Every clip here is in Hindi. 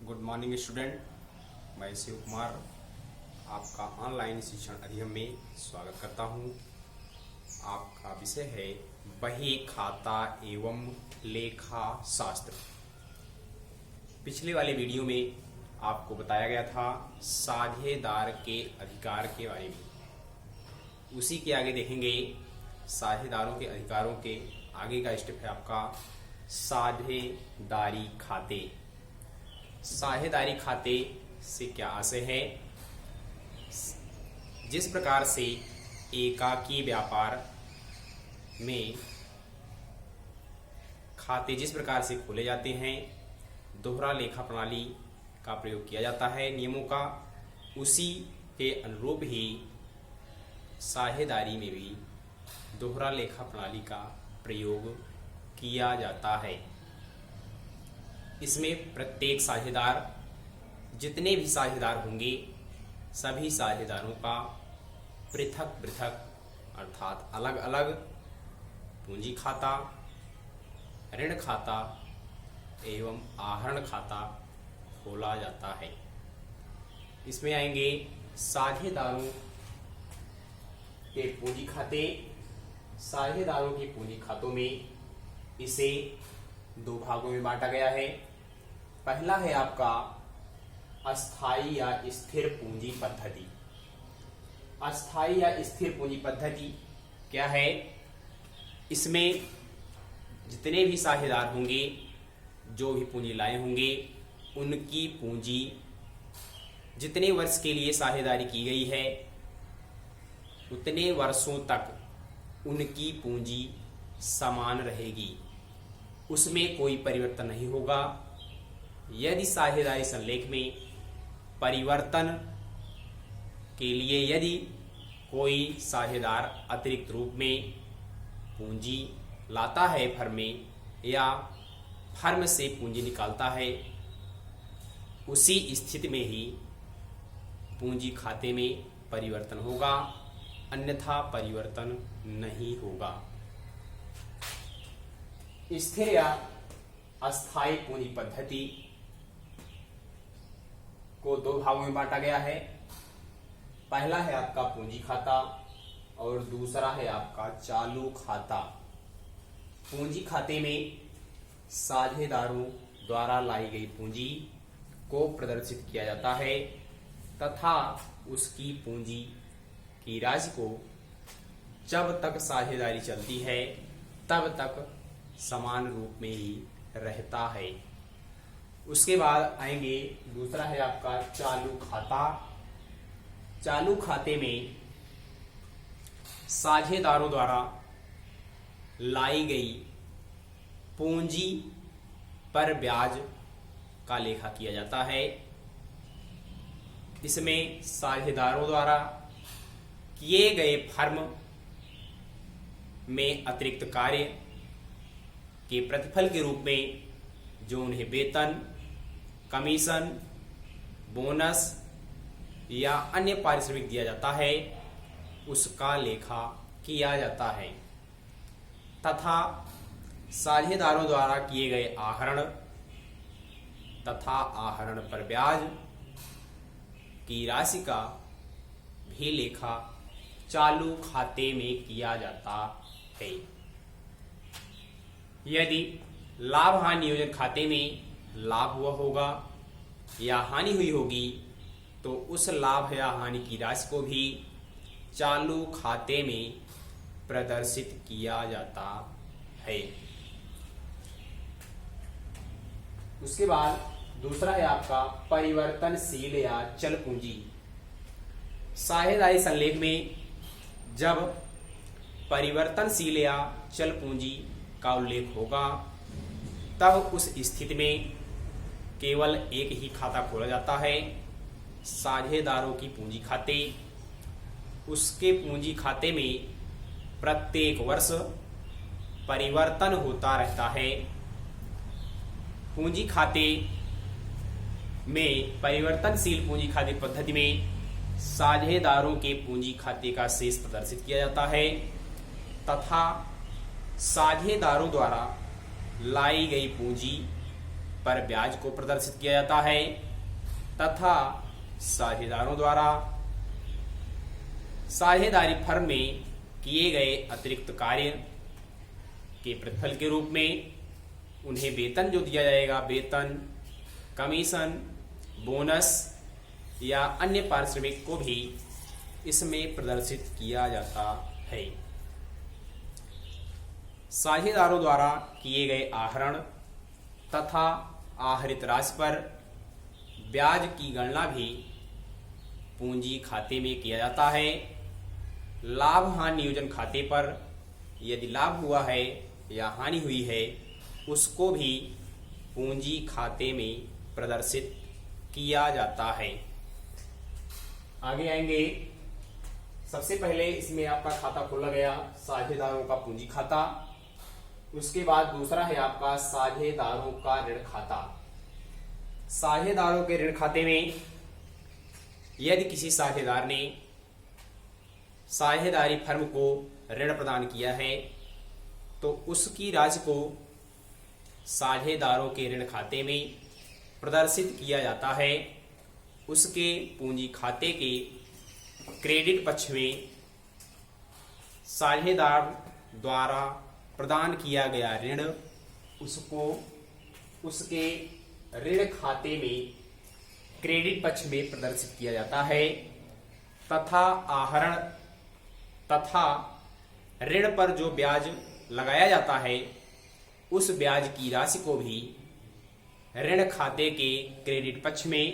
गुड मॉर्निंग स्टूडेंट, मैं शिव कुमार आपका ऑनलाइन शिक्षण अधिगम में स्वागत करता हूं। आपका विषय है बही खाता एवं लेखा शास्त्र। पिछले वाले वीडियो में आपको बताया गया था साझेदार के अधिकार के बारे में। उसी के आगे देखेंगे साझेदारों के अधिकारों के आगे का स्टेप है आपका साझेदारी खाते। साझेदारी खाते से क्या आशय है? जिस प्रकार से एकाकी व्यापार में खाते जिस प्रकार से खोले जाते हैं, दोहरा लेखा प्रणाली का प्रयोग किया जाता है नियमों का, उसी के अनुरूप ही साझेदारी में भी दोहरा लेखा प्रणाली का प्रयोग किया जाता है। इसमें प्रत्येक साझेदार, जितने भी साझेदार होंगे, सभी साझेदारों का पृथक पृथक अर्थात अलग अलग पूंजी खाता, ऋण खाता एवं आहरण खाता खोला जाता है। इसमें आएंगे साझेदारों के पूंजी खाते। साझेदारों के पूंजी खातों में इसे दो भागों में बांटा गया है। पहला है आपका अस्थाई या स्थिर पूंजी पद्धति। अस्थाई या स्थिर पूंजी पद्धति क्या है? इसमें जितने भी साझेदार होंगे, जो भी पूंजी लाए होंगे, उनकी पूंजी जितने वर्ष के लिए साझेदारी की गई है, उतने वर्षों तक उनकी पूंजी समान रहेगी, उसमें कोई परिवर्तन नहीं होगा। यदि साझेदारी संलेख में परिवर्तन के लिए यदि कोई साझेदार अतिरिक्त रूप में पूंजी लाता है फर्म में, या फर्म से पूंजी निकालता है, उसी स्थिति में ही पूंजी खाते में परिवर्तन होगा, अन्यथा परिवर्तन नहीं होगा। स्थिर या अस्थायी पूंजी पद्धति को दो भागों में बांटा गया है। पहला है आपका पूंजी खाता और दूसरा है आपका चालू खाता। पूंजी खाते में साझेदारों द्वारा लाई गई पूंजी को प्रदर्शित किया जाता है तथा उसकी पूंजी की राशि को जब तक साझेदारी चलती है तब तक समान रूप में ही रहता है। उसके बाद आएंगे, दूसरा है आपका चालू खाता। चालू खाते में साझेदारों द्वारा लाई गई पूंजी पर ब्याज का लेखा किया जाता है। इसमें साझेदारों द्वारा किए गए फर्म में अतिरिक्त कार्य के प्रतिफल के रूप में जो उन्हें वेतन, कमीशन, बोनस या अन्य पारिश्रमिक दिया जाता है, उसका लेखा किया जाता है तथा साझेदारों द्वारा किए गए आहरण तथा आहरण पर ब्याज की राशि का भी लेखा चालू खाते में किया जाता है। यदि लाभ हानि नियोजन खाते में लाभ हुआ होगा या हानि हुई होगी, तो उस लाभ या हानि की राशि को भी चालू खाते में प्रदर्शित किया जाता है। उसके बाद दूसरा है आपका परिवर्तनशील या चल पूंजी। साझेदारी संलेख में जब परिवर्तनशील या चल पूंजी का उल्लेख होगा, तब उस स्थिति में केवल एक ही खाता खोला जाता है, साझेदारों की पूंजी खाते। उसके पूंजी खाते में प्रत्येक वर्ष परिवर्तन होता रहता है। पूंजी खाते में परिवर्तनशील पूंजी खाते पद्धति में साझेदारों के पूंजी खाते का शेष प्रदर्शित किया जाता है तथा साझेदारों द्वारा लाई गई पूंजी पर ब्याज को प्रदर्शित किया जाता है तथा साझेदारों द्वारा साझेदारी फर्म में किए गए अतिरिक्त कार्य के प्रतिफल के रूप में उन्हें वेतन जो दिया जाएगा, वेतन, कमीशन, बोनस या अन्य पारिश्रमिक को भी इसमें प्रदर्शित किया जाता है। साझेदारों द्वारा किए गए आहरण तथा आहरित राशि पर ब्याज की गणना भी पूंजी खाते में किया जाता है। लाभ हानि नियोजन खाते पर यदि लाभ हुआ है या हानि हुई है उसको भी पूंजी खाते में प्रदर्शित किया जाता है। आगे आएंगे, सबसे पहले इसमें आपका खाता खोला गया साझेदारों का पूंजी खाता। उसके बाद दूसरा है आपका साझेदारों का ऋण खाता। साझेदारों के ऋण खाते में यदि किसी साझेदार ने साझेदारी फर्म को ऋण प्रदान किया है तो उसकी राशि को साझेदारों के ऋण खाते में प्रदर्शित किया जाता है। उसके पूंजी खाते के क्रेडिट पक्ष में साझेदार द्वारा प्रदान किया गया ऋण उसको उसके ऋण खाते में क्रेडिट पक्ष में प्रदर्शित किया जाता है तथा आहरण तथा ऋण पर जो ब्याज लगाया जाता है उस ब्याज की राशि को भी ऋण खाते के क्रेडिट पक्ष में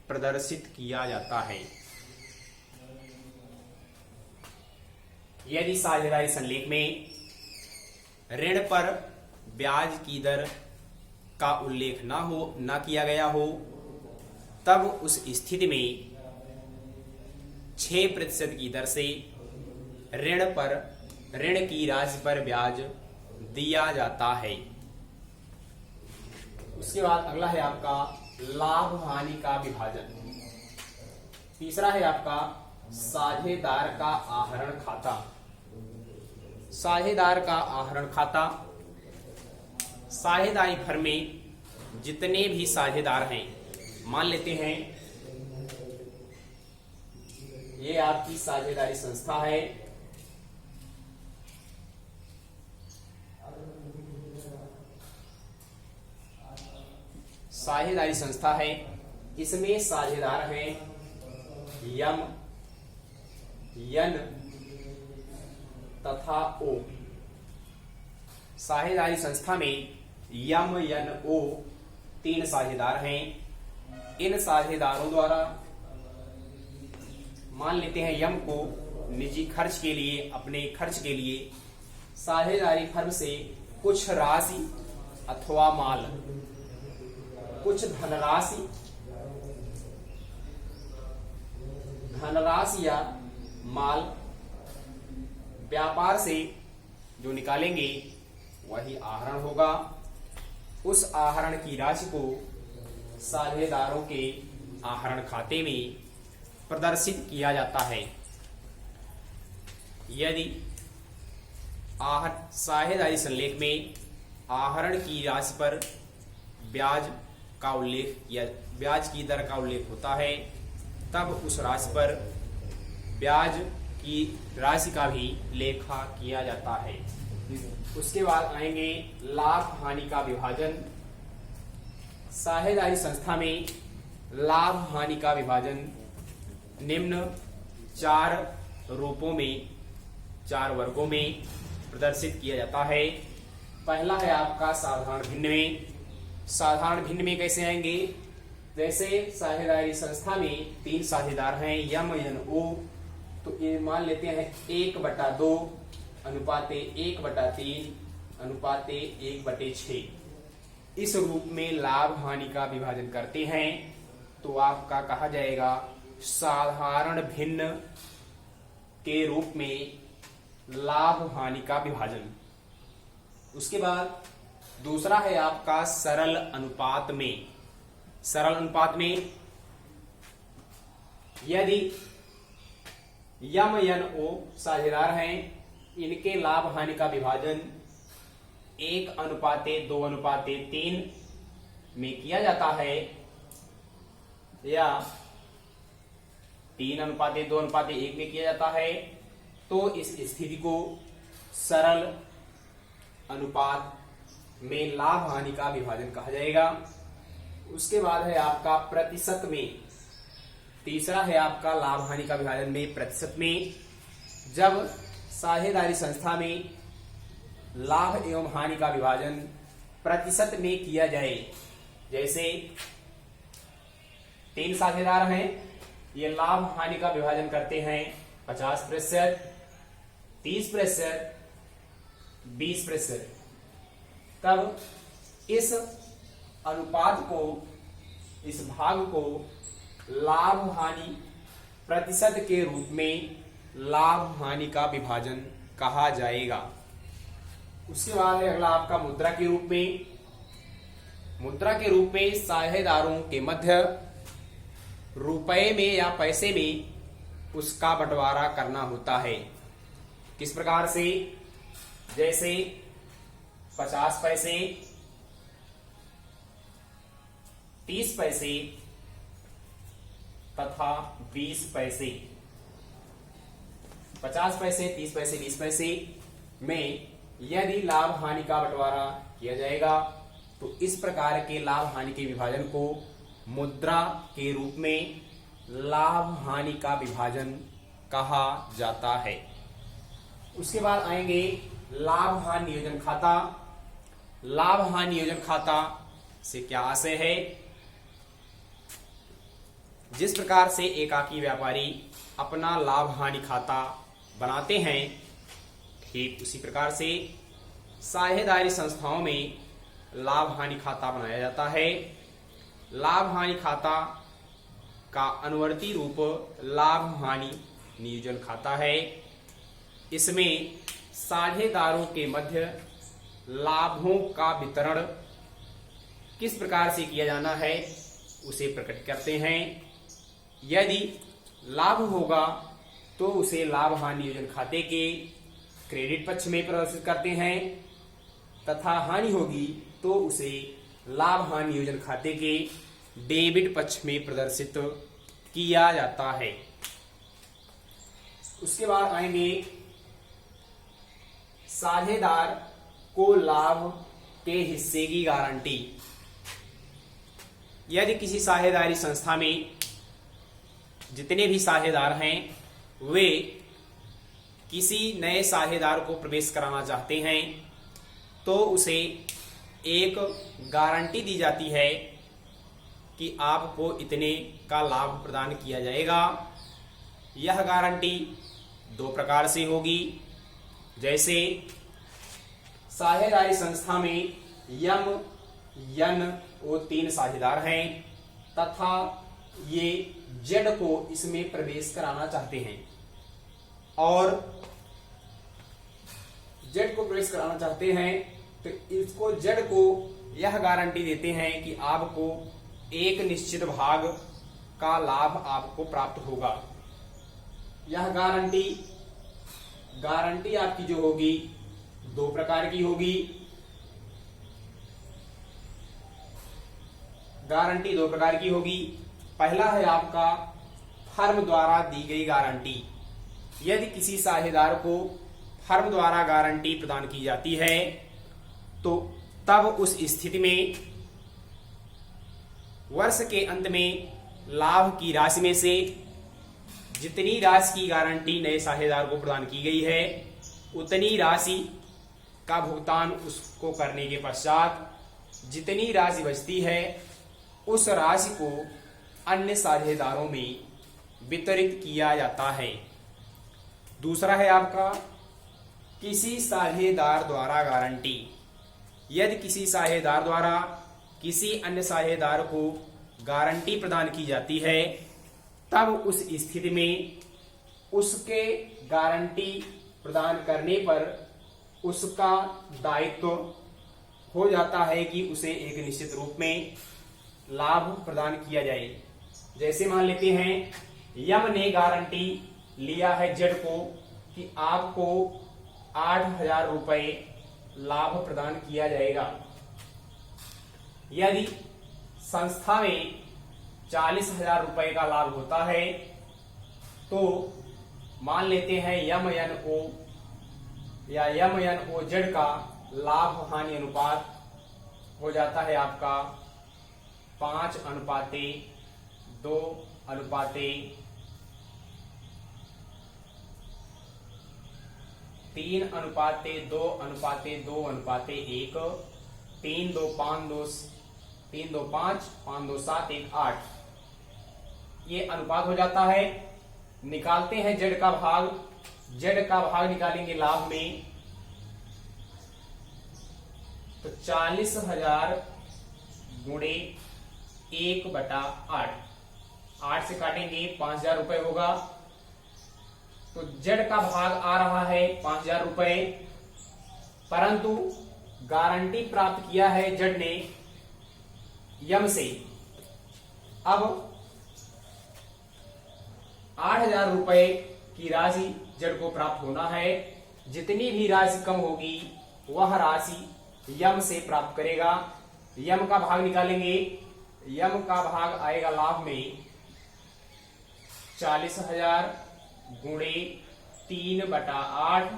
प्रदर्शित किया जाता है। यदि साझेदारी संलेख में ऋण पर ब्याज की दर का उल्लेख न किया गया हो तब उस स्थिति में 6% की दर से ऋण की राशि पर ब्याज दिया जाता है। उसके बाद अगला है आपका लाभ हानि का विभाजन। तीसरा है आपका साझेदार का आहरण खाता। साझेदार का आहरण खाता साझेदारी फर्म में जितने भी साझेदार हैं, मान लेते हैं ये आपकी साझेदारी संस्था है, साझेदारी संस्था है, इसमें साझेदार हैं यम, यन तथा ओ। साझेदारी संस्था में यम, यन, ओ 3 साझेदार हैं। इन साझेदारों द्वारा मान लेते हैं यम को निजी खर्च के लिए, अपने खर्च के लिए साझेदारी फर्म से कुछ राशि अथवा माल, कुछ धनराशि या माल व्यापार से जो निकालेंगे वही आहरण होगा। उस आहरण की राशि को साझेदारों के आहरण खाते में प्रदर्शित किया जाता है। यदि साझेदारी संलेख में आहरण की राशि पर ब्याज की दर का उल्लेख होता है तब उस राशि पर ब्याज की राशि का भी लेखा किया जाता है। उसके बाद आएंगे लाभ हानि का विभाजन। साझेदारी संस्था में लाभ हानि का विभाजन निम्न 4 रूपों में, 4 वर्गों में प्रदर्शित किया जाता है। पहला है आपका साधारण भिन्न में। साधारण भिन्न में कैसे आएंगे? जैसे साझेदारी संस्था में 3 साझेदार हैं यम, यन, ओ, तो ये मान लेते हैं 1/2 अनुपाते 1/3 अनुपाते 1/6। इस रूप में लाभ हानि का विभाजन करते हैं तो आपका कहा जाएगा साधारण भिन्न के रूप में लाभ हानि का विभाजन। उसके बाद दूसरा है आपका सरल अनुपात में। सरल अनुपात में यदि यम, यन, ओ साझेदार हैं, इनके लाभ हानि का विभाजन 1/2 अनुपाते 3 में किया जाता है या 3:2:1 में किया जाता है तो इस स्थिति को सरल अनुपात में लाभ हानि का विभाजन कहा जाएगा। उसके बाद है आपका प्रतिशत में, तीसरा है आपका लाभ हानि का विभाजन में प्रतिशत में। जब साझेदारी संस्था में लाभ एवं हानि का विभाजन प्रतिशत में किया जाए, जैसे 3 साझेदार हैं, ये लाभ हानि का विभाजन करते हैं 50%, 30%, 20%, तब इस अनुपात को, इस भाग को लाभ हानि प्रतिशत के रूप में लाभ हानि का विभाजन कहा जाएगा। उसके बाद है अगला आपका मुद्रा के रूप में। मुद्रा के रूप में साझेदारों के मध्य रुपए में या पैसे में उसका बंटवारा करना होता है। किस प्रकार से? जैसे 50 पैसे, 30 पैसे तथा 20 पैसे। 50 पैसे, 30 पैसे, 20 पैसे में यदि लाभ हानि का बंटवारा किया जाएगा तो इस प्रकार के लाभ हानि के विभाजन को मुद्रा के रूप में लाभ हानि का विभाजन कहा जाता है। उसके बाद आएंगे लाभ हानि नियोजन खाता। लाभ हानि नियोजन खाता से क्या आशय है? जिस प्रकार से एकाकी व्यापारी अपना लाभ हानि खाता बनाते हैं, ठीक उसी प्रकार से साझेदारी संस्थाओं में लाभ हानि खाता बनाया जाता है। लाभ हानि खाता का अनुवर्ती रूप लाभ हानि नियोजन खाता है। इसमें साझेदारों के मध्य लाभों का वितरण किस प्रकार से किया जाना है उसे प्रकट करते हैं। यदि लाभ होगा तो उसे लाभ हानि नियोजन खाते के क्रेडिट पक्ष में प्रदर्शित करते हैं तथा हानि होगी तो उसे लाभ हानि नियोजन खाते के डेबिट पक्ष में प्रदर्शित किया जाता है। उसके बाद आएंगे साझेदार को लाभ के हिस्से की गारंटी। यदि किसी साझेदारी संस्था में जितने भी साझेदार हैं वे किसी नए साझेदार को प्रवेश कराना चाहते हैं तो उसे एक गारंटी दी जाती है कि आपको इतने का लाभ प्रदान किया जाएगा। यह गारंटी 2 प्रकार से होगी। जैसे साझेदारी संस्था में यम, यन वो 3 साझेदार हैं तथा ये जेड को इसमें प्रवेश कराना चाहते हैं और जेड को प्रवेश कराना चाहते हैं तो इसको जेड को यह गारंटी देते हैं कि आपको एक निश्चित भाग का लाभ आपको प्राप्त होगा। यह गारंटी आपकी जो होगी 2 प्रकार की होगी। गारंटी 2 प्रकार की होगी। पहला है आपका फर्म द्वारा दी गई गारंटी। यदि किसी साझेदार को फर्म द्वारा गारंटी प्रदान की जाती है तो तब उस स्थिति में वर्ष के अंत में लाभ की राशि में से जितनी राशि की गारंटी नए साझेदार को प्रदान की गई है उतनी राशि का भुगतान उसको करने के पश्चात जितनी राशि बचती है उस राशि को अन्य साझेदारों में वितरित किया जाता है। दूसरा है आपका किसी साझेदार द्वारा गारंटी। यदि किसी साझेदार द्वारा किसी अन्य साझेदार को गारंटी प्रदान की जाती है तब उस स्थिति में उसके गारंटी प्रदान करने पर उसका दायित्व हो जाता है कि उसे एक निश्चित रूप में लाभ प्रदान किया जाए। जैसे मान लेते हैं यम ने गारंटी लिया है जेड को कि आपको 8,000 रुपए लाभ प्रदान किया जाएगा। यदि संस्था में 40,000 रुपए का लाभ होता है, तो मान लेते हैं MNO या MNOZ का लाभ हानि अनुपात हो जाता है आपका 5:3:2:3:2:2:1 3:2:5:2:7:1:8 ये अनुपात हो जाता है। निकालते हैं जेड का भाग। जेड का भाग निकालेंगे लाभ में, तो 40,000 गुणे 1/8, 8 से काटेंगे 5,000 रुपए होगा। तो जेड का भाग आ रहा है 5,000 रुपए, परंतु गारंटी प्राप्त किया है जेड ने यम से। अब 8,000 रुपए की राशि जेड को प्राप्त होना है। जितनी भी राशि कम होगी वह राशि यम से प्राप्त करेगा। यम का भाग निकालेंगे। यम का भाग आएगा लाभ में 40,000 गुणे 3/8,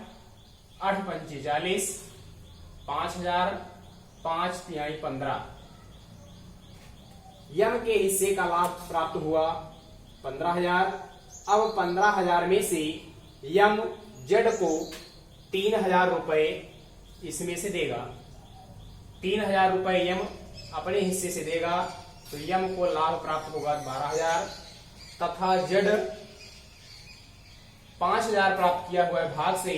8×5 40, 5,000, 5×3 15। यम के हिस्से का लाभ प्राप्त हुआ 15,000। अब 15,000 में से यम जेड को 3,000 रुपए इसमें से देगा। 3,000 रुपए यम अपने हिस्से से देगा, तो यम को लाभ प्राप्त होगा 12,000 तथा जेड 5,000 प्राप्त किया हुआ है भाग से,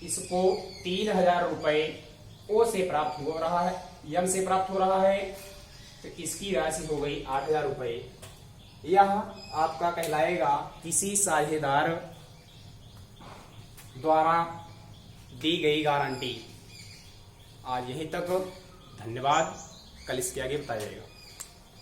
इसको 3,000 रुपए ओ से प्राप्त हो रहा है, यम से प्राप्त हो रहा है, तो इसकी राशि हो गई 8,000 रुपए। यह आपका कहलाएगा किसी साझेदार द्वारा दी गई गारंटी। आज यहीं तक, धन्यवाद। कल इसके आगे बताया जाएगा।